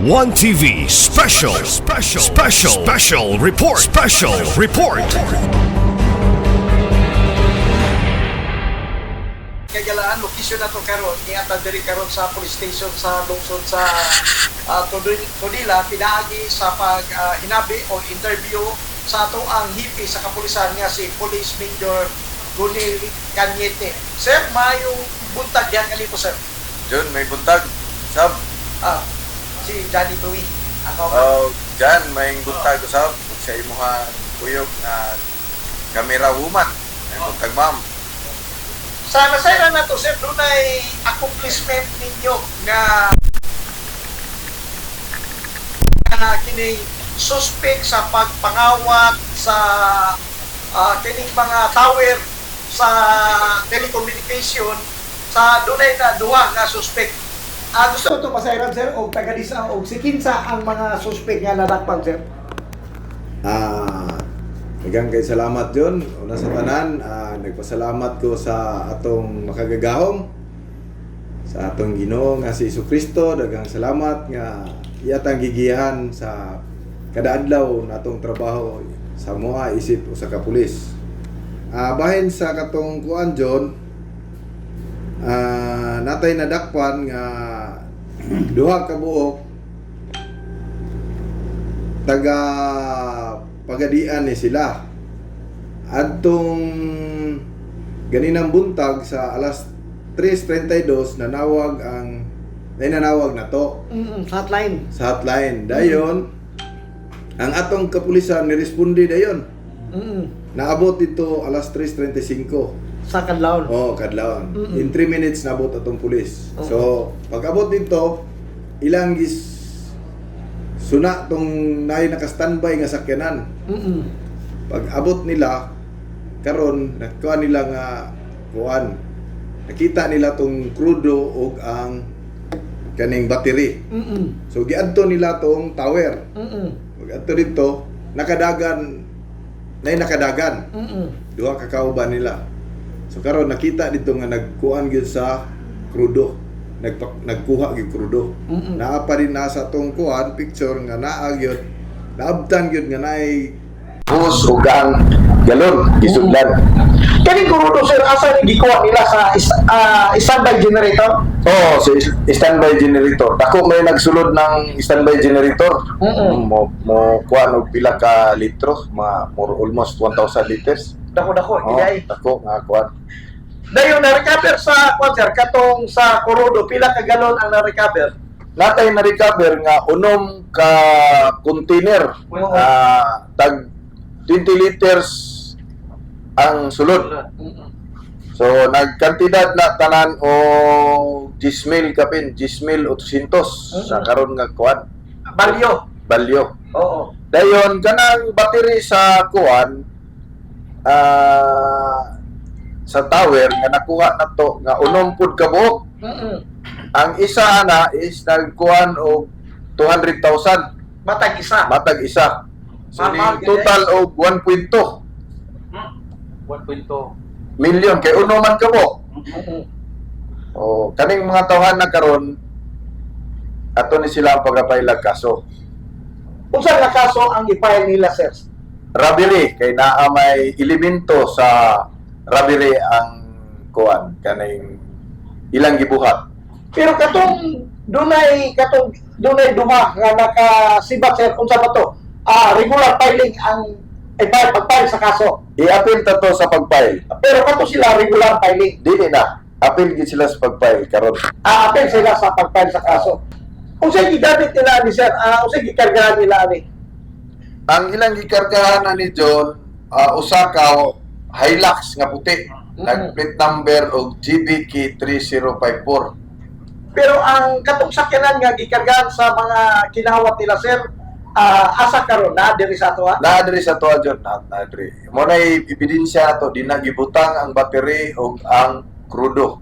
One TV special report. Kagalaan location na to karon niata diri karon sa police station sa lungsod sa Todila pinaagi sa pag hinabi o interview sa ato ang hipi sa kapulisan nga si Police Major Gunil Cañete. Sir, mayong buntag yan kanito, sir. John, may buntag. Sab? Si Johnny Tui. Ako. Jan, may buntag. Sab? Sa imuhang kuyog na camera woman. May buntag, ma'am. Sa nasayran na to, sir, doon ay accomplishment ninyo na kining suspect sa pagpangawat sa kining mga tower sa telecommunication sa dunay na duha nga suspect. Gusto ko ito pasayran, sir, o taga-disa o si kinsa ang mga suspect nga nadakpan, sir? Daghang kay salamat yun. Una sa tanan, nagpasalamat ko sa atong makagagahom, sa atong Ginoo nga si Jesucristo. Daghang salamat nga iyatang gigiyahan sa kada adlaw natong trabaho sa mga isip o sa kapulis. Bahin sa katong kuan John, natay nadakpan nga duha ka buok taga pagadian ni sila. Adtong ganinang buntag sa alas 3:32 nanawag na to Hotline. sa hotline. Dayon ang atong kapulisan nirespondi dayon. Naabot dito alas 3:35. Sa kadlawon. Kadlawon. In 3 minutes naabot atong pulis. So, pag-abot dito, ilang suna tong nay naka-standby nga sakyanan. Pag-abot nila karon nakuha nila nga kuan. Nakita nila tong krudo ug ang kaning battery. So giadto nila tong tower. Pag-adto dito, nakadagan. Duha ka kauban nila. So karon nakita dito nga nagkuan gyud sa krudo. Nagkuha gyud krudo. Naa pa rin nasa tong kuan picture nga naa gyud. Naabtan gyud nga naay Bus ug ang galon gisudlan. Kaning kurudo, sir, asa ni gikuha nila sa standby generator? So standby generator. Dako may nagsulod ng standby generator. Mo kuan og pila ka litro, almost 1,000 liters. Dako-dako, iday. Dako nga kuan. Dayon na-recover sa kuan, sir, katong sa kurudo, pila ka galon ang na-recover? Natay na-recover nga unom ka container. Tag 20 liters ang sulod. So nagkantidad na tanan o 10,000 kapin, 10,800 sa karon nga kuan. Balyo. Oo. Dayon kanang battery sa kuan sa tower nga nakuha na to nga unom pud ka buok. Ang isa na is nagkuhan og 200,000 Matag isa. So total og 1.2 million kay uno man ka buok. Kaning mga tawhan na karon ato ni sila ang pagapailag kaso. Unsa nga kaso ang i-file nila, sir? Robbery kay naa may elemento sa robbery ang kuan kaning ilang gibuhat. Pero katong dunay duha nga nakasibat, sir, unsa ba to? Regular filing ang pag-file sa kaso. I-appeal ta to sa pag-file. Pero kato sila regular filing. Dili na. Appeal gid sila sa pag-file karon. Appeal sila sa pag-file sa kaso. Unsa gigamit nila ni, sir? Unsa gikargahan nila ani? Ang ilang gikargahan na ni John, usa ka Hilux nga puti. Nag-plate number og GBK 3054. Pero ang katong sakyanan nga gikargahan sa mga kinahawat nila, sir, asa karon na diri sa ato, ha? Naadri sa to John, naadri. Mo na ebidensya to, di na gibutang ang battery og ang krudo.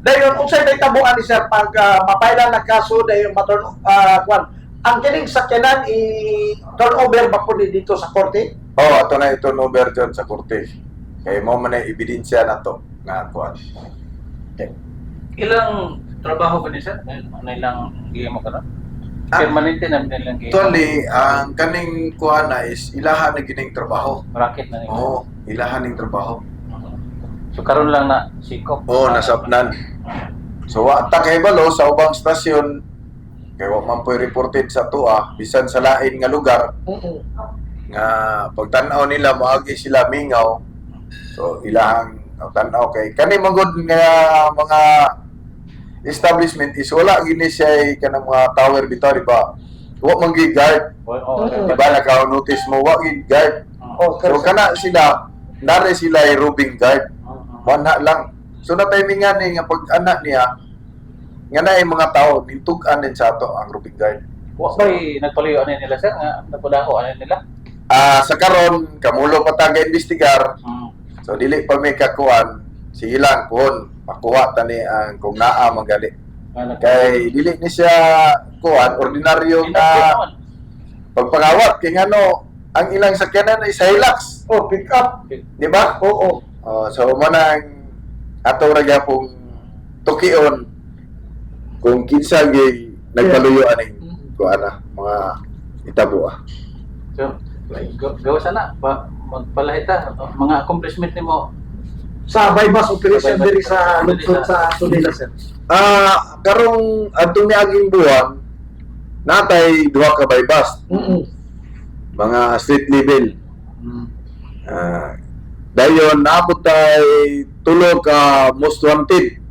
Dayon unsay may tabuan ni, sir, pag mapailan na kaso dayon maturn kwan. Ang kining sakyanan i-turn over ba po dito sa korte? Ato na ito number John sa korte. Kay mo man ebidensya na to nga kuan. Ilang trabaho ba ni sir? Ano ilang game mo ka na? Permanente na nilang game. Actually, ang kaning kuha na is ilahan na gining trabaho. Racket na nila. Oo, ilahan ning trabaho. So karon lang na sikop. Oo, nasabnan. So, wa ta kay balo sa ubang stasyon, kay wa man po'y reported sa tuwa, bisan sa lain nga lugar, nga pagtanaw nila, maagi sila mingaw. So, ilahang tanaw kay kani magod nga mga establishment is wala gini siya kanang mga tower bitaw, di ba? Wa man gyud guard. Di ba naka-notice mo wa gyud guard. So kana sila, nare sila ay robbing guard. Wala lang. So na timingan ni nga pag anak niya nga na mga tao nintug-an din sa ato ang robbing guard. Wa ba'y nagpalayo ano nila sir nga nagpulaho ano nila? Sa karon kamulo pa ta ga-investigar. So dili pa may kakuan silang kuhon makuha tani ang kung naa magali. Kay dili ni siya kuan ordinaryo na pagpangawat kay ngano ang ilang sakyanan ay Hilux. Pick up. Di ba? Oo. So manang ato ra gyapong tukion kung kinsa gyud nagpaluyo aning kuan mga itabo. So gawa sana magpalahita mga accomplishment nimo Sa bypass operation diri sa lungsod sa Tunila, sir. Karong adtong niaging buwan natay duha ka bypass. Mga street level. Dayon naabot tay tulo ka most wanted.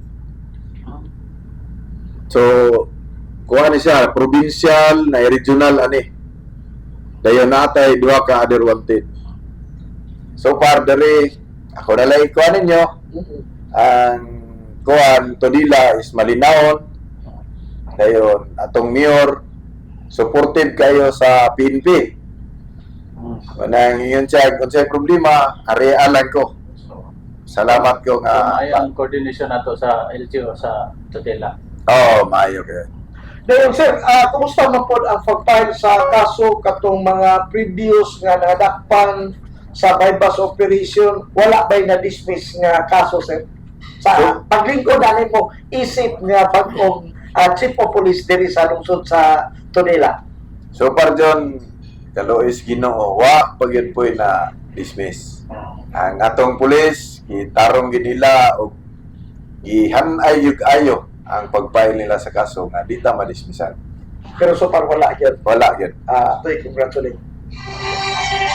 So kuha ni siya provincial na regional ani. Dayon natay duha ka other wanted. So far dere ako na lang ikuha ninyo. Ang kuhan Todila is malinawon. Dayon atong mayor supportive kayo sa PNP. Nang yun siya, kung siya problema, arealan ko. Salamat ko nga. ay ang coordination nato sa LGO sa Todela. Maayo kayo. Dayon, sir, kumusta man po ang pag-file sa kaso katong mga previous nga nadakpan sa bypass operation, wala ba'y na-dismiss nga kaso, sir? Sa paglingkod, ano mo, isip nga bagong chief of police diri sa lungsod sa Tunila. So far John, kalois Ginoo, wa pagyud po'y na dismiss. Ang atong pulis, gitarong gid nila og gihanay yug ayo ang pag-file nila sa kaso nga di ta madismissan. Pero so far, wala yan. Wala gyud. Congratulations.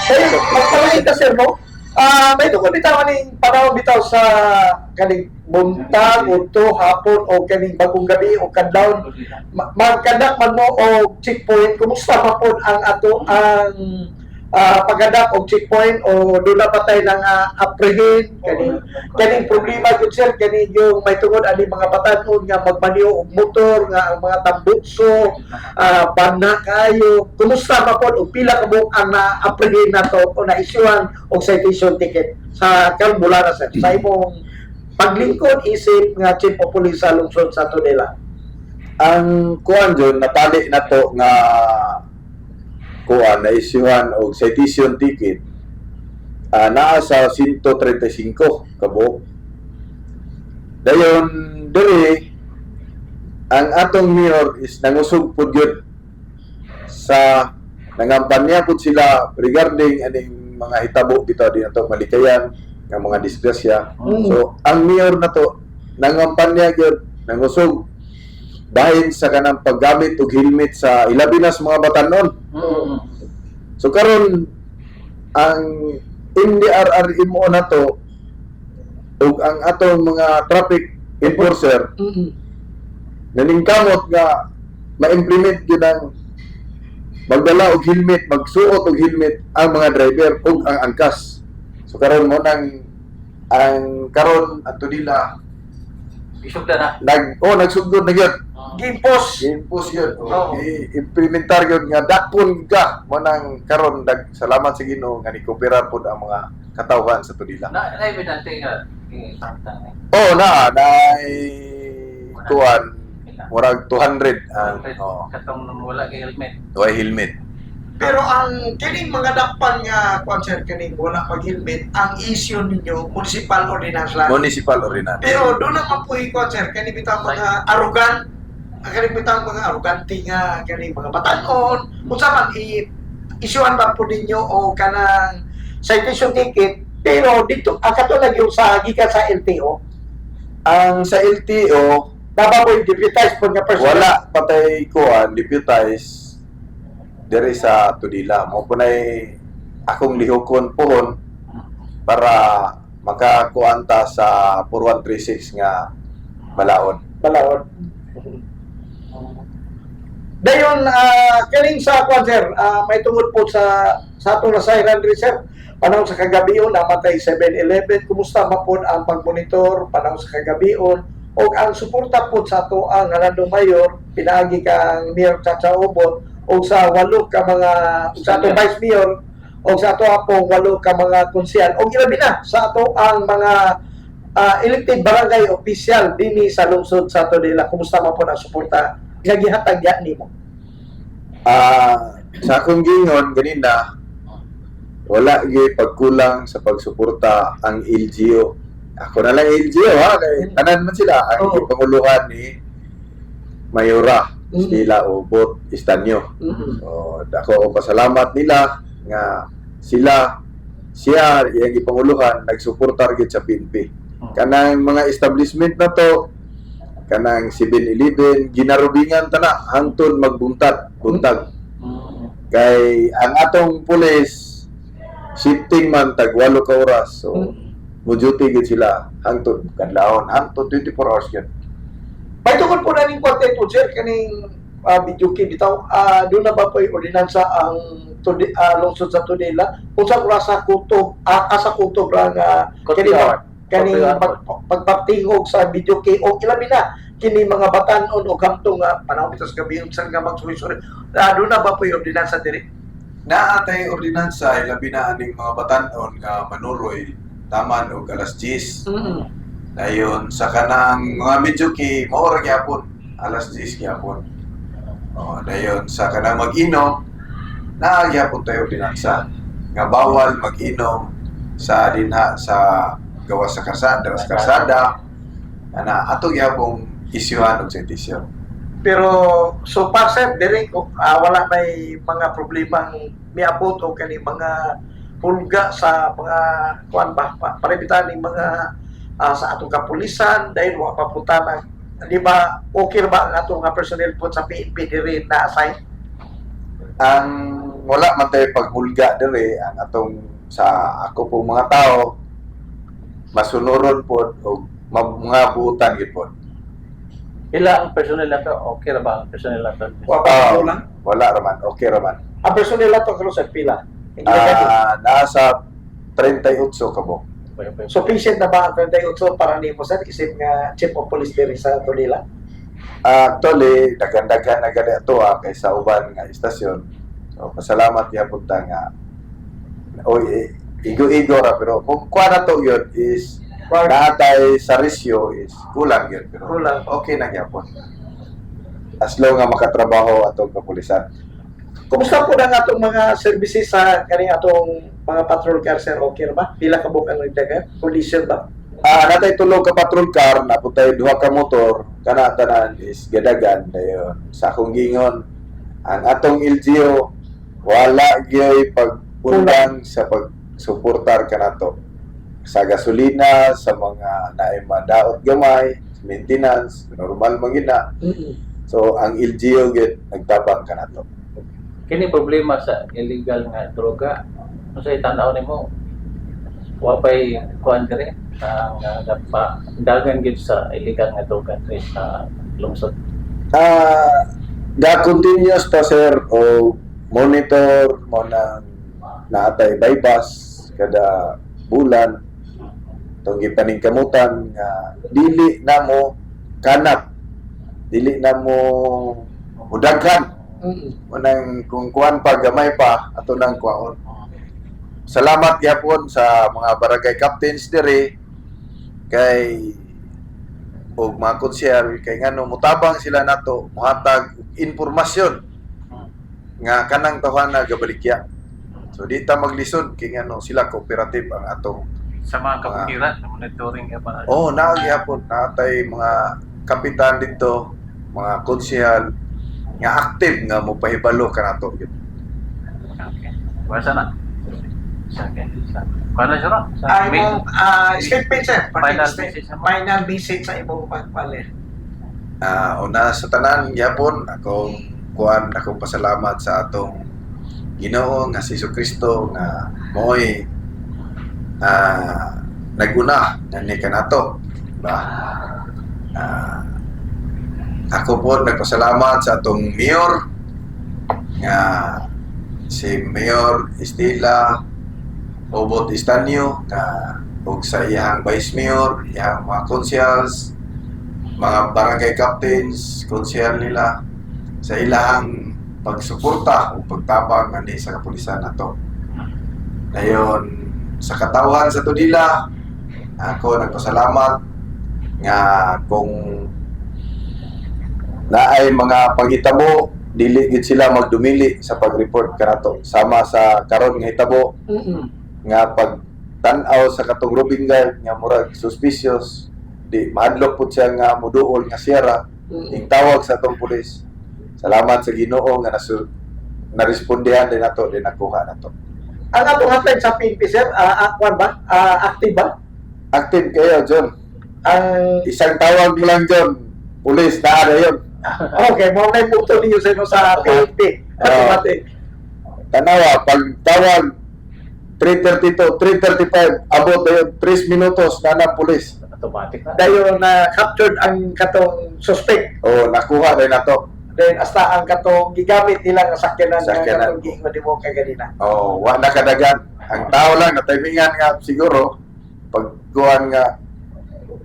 Ayun, magpalagay ka, sir, no? May tukod bitaw kaning panahon bitaw sa kaning buntag, uto, hapon, o kaning bagong gabi, o kadlaw. Magkadak man mo o checkpoint, kumusta man po ang ato ang pagkadak o checkpoint o doon na patay ng apprehend kaning problema yun, sir, kaning yung may tungod ani mga batanon nga magmaniho og motor nga ang mga tambutso bana kayo, kumusta man po o pila ka buok ang na-apprehend na to o na-issuean og citation ticket sa karong bulan na, sir, sa imong paglingkod isip nga chief of police sa lungsod sa Tunila? Ang kuan John, natali na to nga kuan na isyuhan og citation ticket naa sa 135 kabuok. Dayon diri ang atong mayor is nangusog pud gyud sa nangampanya pud sila regarding aning mga hitabo bitaw din ato malikayan nga mga disgrasya. So ang mayor na to nangampanya gyud nangusog dahil sa kanang paggamit og helmet sa ilabi na sa mga batanon. So karon ang MDRRMO na to ug ang atong mga traffic enforcer naningkamot nga ma-implement gyud ang magdala og helmet, magsuot og helmet ang mga driver ug ang angkas. So karon mo nang ang karon ato nila Isugda na. nagsugod na gyud. Gimpos. Yun. Oo. I-implementar yun nga dakpon ka mo nang karon salamat sa Ginoo nga ni-cooperate pod ang mga katawhan sa Tudila. Na evidente nga tangtang. Na kuan murag 200 ang Katong wala kay helmet. helmet. Pero ang kining mga dakpan nga concert kining wala pag-helmet, ang issue ninyo municipal ordinance lang. Municipal ordinance. Pero doon naman po yung concert, kani bitaw mga arugan kani bitang mga arugante nga kani mga batanon unsa man isyuhan ba po ninyo o kanang citation ticket pero dito kato lagi sa gikan sa LTO Ang sa LTO, nababoy deputize po nga personal. wala patay ko deputize diri sa Tudila. Mo po akong lihokon pohon para makakuanta sa 4136 nga balaod. Balaod. Dayon kaning sa kwan sir, may tungod po sa atong nasayran diri sir. Panahon sa kagabion namatay 7-Eleven. Kumusta man po ang pagmonitor panahon sa kagabion o ang suporta po sa ato ang Landong Mayor pinaagi kang Mayor Chacha Obot o sa 8 ka mga sa ato Vice Mayor o sa ato apong 8 ka mga konsyal o ilabi na sa ato ang mga elected barangay official dinhi sa lungsod sa Tudela. Kumusta man po ang suporta nga gihatag nimo? Sa akong gingon ganina, wala gyud pagkulang sa pagsuporta ang LGU. Ako na lang LGU ha, kay tanan man sila ang Oo. panguluhan ni Mayora Stila Obot Istanyo. So, ako pasalamat nila nga siya yang ipanguluhan nagsuportar gid sa PNP. Kanang mga establishment na to, kanang 7-Eleven ginarubingan tana hangtod buntag. Kay ang atong pulis shifting man tag 8 ka oras. So mo duty gid sila hangtod kadlawon hangtod 24 hours yun. May tungkol po na ning content po sir kaning video kit bitaw doon na ba po yung ordinansa ang lungsod sa Tudela kung sa kurasa kutob asa kutob ra nga kaning pagpatingog sa video kit o ilabi na kini mga batanon o kamtong panahon bitaw sa gabi sa nga magsuri-suri doon na ba po yung ordinansa diri? Naatay ordinansa labi na aning mga batanon nga manuroy taman og alas 10. Dayon sa kanang mga medyo ki mao ra gyapon alas 10 gyapon. Dayon sa kanang mag-inom naa gyapon tayo ordinansa nga bawal mag-inom sa dinha sa gawas sa karsada ana ato gyapong isyuhan og citation. Pero so far sir, dili ko wala may mga problemang miabot o kani mga hulga sa mga kuan ba paribitan ni mga sa atong kapulisan dahil wa papunta di ba okay ba ang atong personnel po sa PNP diri na assign? Ang wala man tayo paghulga diri ang atong sa ako po mga tao masunuron po og mga buutan gid po. Ila ang personnel na to, okay ra ba ang personnel na to? Wa pa lang. Wala raman, okay raman. Ang personnel nato karon sa pila. Nasa 38 kabo. Sufficient na ba ang 38 para nimo sir isip nga chief of police diri sa Tudela? Actually, dagan-dagan na gani ato kaysa uban nga istasyon. So, pasalamat gyapon ta nga igo-igo ra pero kung kuha na to yun is natay sa resyo is kulang yun pero Kulang. okay na gyapon. As long nga makatrabaho atong kapulisan. Kumusta po na nga itong mga services sa kani atong mga patrol car sir? Okay ra ba? Pila ka bukang nagdagan? Condition ba? Natay tulog ka patrol car, naputay duha ka motor, kana tanan is gadagan dayon. Sa akong gingon, ang atong LGU wala gyud pagkulang sa pagsuportar kanato sa gasolina, sa mga naay madaot gamay, maintenance, normal magina. So ang LGU gyud nagtabang kanato. Kini problema sa illegal nga droga. Ano sa itanaw nimo? Wa pay kuan dire ang dagan gid sa illegal nga droga diri sa lungsod. Continuous ta sir o monitor mo na naatay bypass kada bulan tong gipaning kamutan nga dili na mo kanap, dili na mo mudaghan manang kung kuan pa gamay pa ato nang kuaon. Salamat gyapon sa mga barangay captains diri kay og mga konsyel kay ngano mutabang sila nato muhatag impormasyon nga kanang tawhana gabalikya. So di ta maglisod kay ngano sila cooperative ang atong Sa mga kapiran, monitoring ka pa. nagyapon natay mga kapitan dito mga konsyal nga active nga mo pahibalo kanato gyud. Okay. Basta na. Okay. Paano siya ron? Ay mo statement sir. Final Statement. message. Final message sa imong pagpalit. Una sa tanan gyapon akong pasalamat sa atong Ginoo nga si Jesucristo nga mo'y naguna ni kanato, ba? Ako po nagpasalamat sa atong mayor nga si Mayor Estela Obot Estanio nga ug sa iyang vice mayor, iyang mga consuls, mga barangay captains, konsyal nila sa ilang pagsuporta o pagtabang ani sa kapulisan nato. Dayon sa katawan sa tudila, ako nagpasalamat nga kung naay mga panghitabo dili gid sila magdumili sa pag-report kanato sama sa karon nga hitabo nga pag tan-aw sa katong Robin Guard nga murag suspicious di madlok pud siya nga muduol nga siyara ing tawag sa atong pulis. Salamat sa Ginoo nga narespondihan din nato din nakuha nato. Ang atong hotline sa PNP sir, active ba? Active kayo, John. Ang Isang tawag mo lang, John. Pulis, na yun. okay, mo na puto niyo sa PNP. Automatic. Tanawa, pag tawag 3:30 to 3:35, abot na yun, 3 minutos na ng pulis. Automatic na. Dayon na captured ang katong suspect. O, nakuha rin na to. Then hasta ang katong gigamit nila nga sakyanan nga Sakyanan. katong giingon mo kay ganina. O, wala kadagan. Ang tao lang, natimingan nga siguro, pagkuhan nga,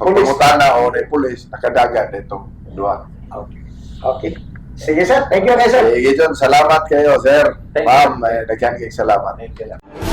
pagpangutana o na pulis, nakadagan nitong duha. Okay. Sige sir, thank you kay sir. Sige, John, salamat kayo, sir. Thank you. Ma'am, daghan kayong salamat. Thank you.